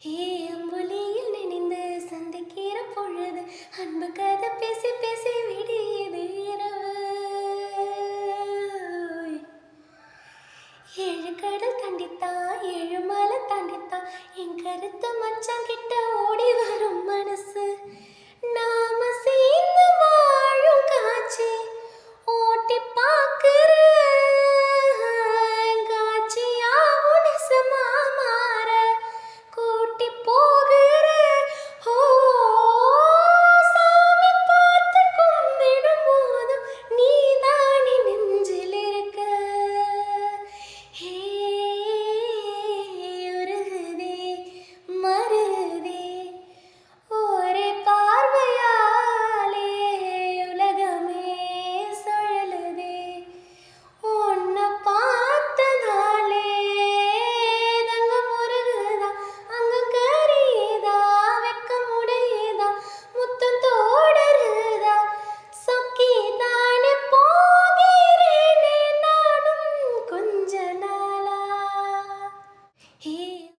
அம்புலியில் நினைந்து சந்திக்கிற பொழுது அன்பு கதை பேசி பேசி விடியது இரவு. ஏழு கடல் தாண்டித்தான் ஏழு மலை தாண்டித்தான் என் கருத்து மச்சான் கிட்ட